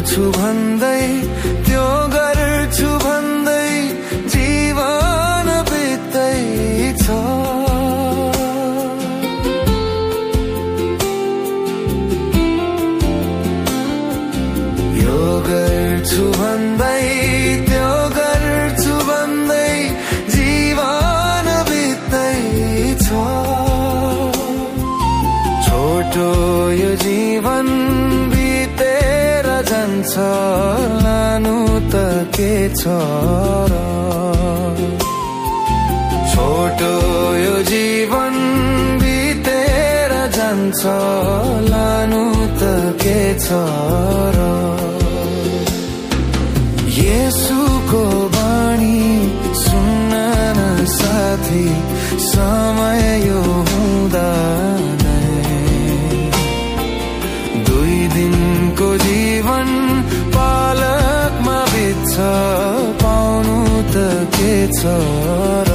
गर्छु भन्दै त्यो गर्छु भन्दै जीवन बित्दैछ। यो गर्छु भन्दै त्यो गर्छु भन्दै जीवन बित्दैछ। छोटो यो जीवन बितेर जान्छ, लानु त के छ र। छोटो यो जीवन बितेर जान्छ, लानु त के छ र। येशूको बाणी सुन्न न साथी, समय यो हुँदा दुई दिनको जीवन पालकमा बित्छ, पाउनु त के छ र।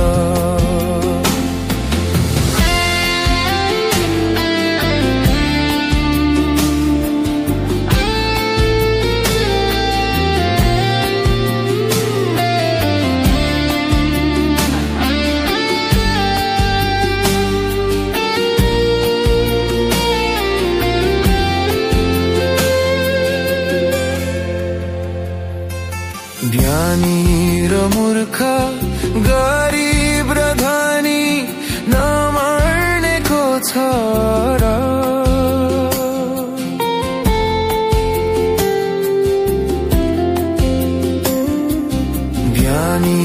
ज्ञानी र मूर्ख, गरिब र धनी नमर्नेको छ र। ज्ञानी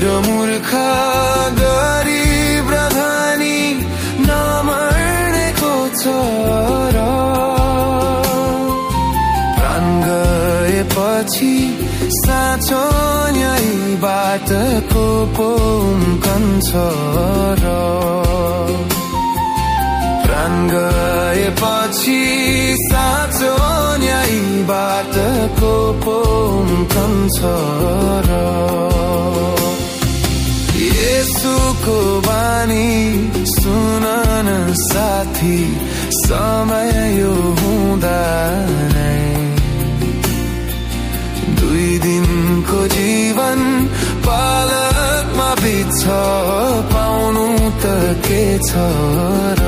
र मूर्ख, गरिब र धनी नमर्नेको छ र। प्राण गएपछि साँचो यही बाटको पोम्कन्छ र। प्राण गएपछि साँचो यही बाटको पोम्कन्छ र। येशूको बानी सुन न साथी, समय यो हुँदा नै दुई दिनको जीवन पालकमा बित्छ, पाउनु त के छ र।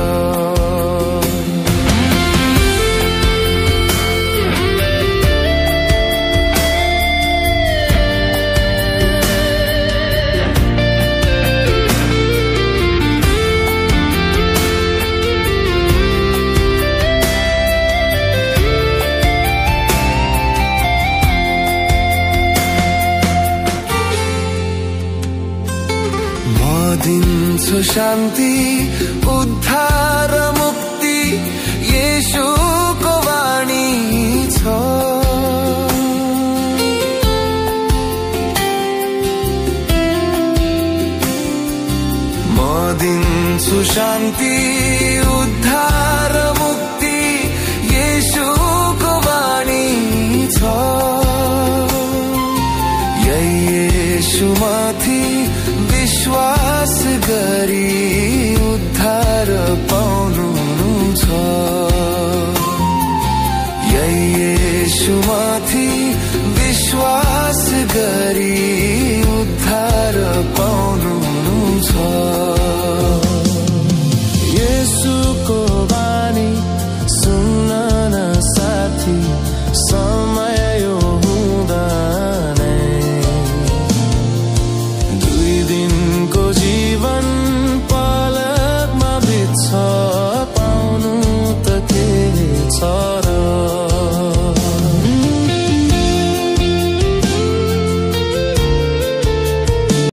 दिन्छु शान्ति, उद्धार, मुक्ति, येशूको वाणी छ। म दिन्छु शान्ति, उद्धार, मुक्ति, येशूको वाणी छ। यही येशूमाथि विश्वास गरी उद्धार पाउनु छ। यही येशूमाथि विश्वास गरी उद्धार पाउनु छ। येशूको बानी सुन्न न साथी,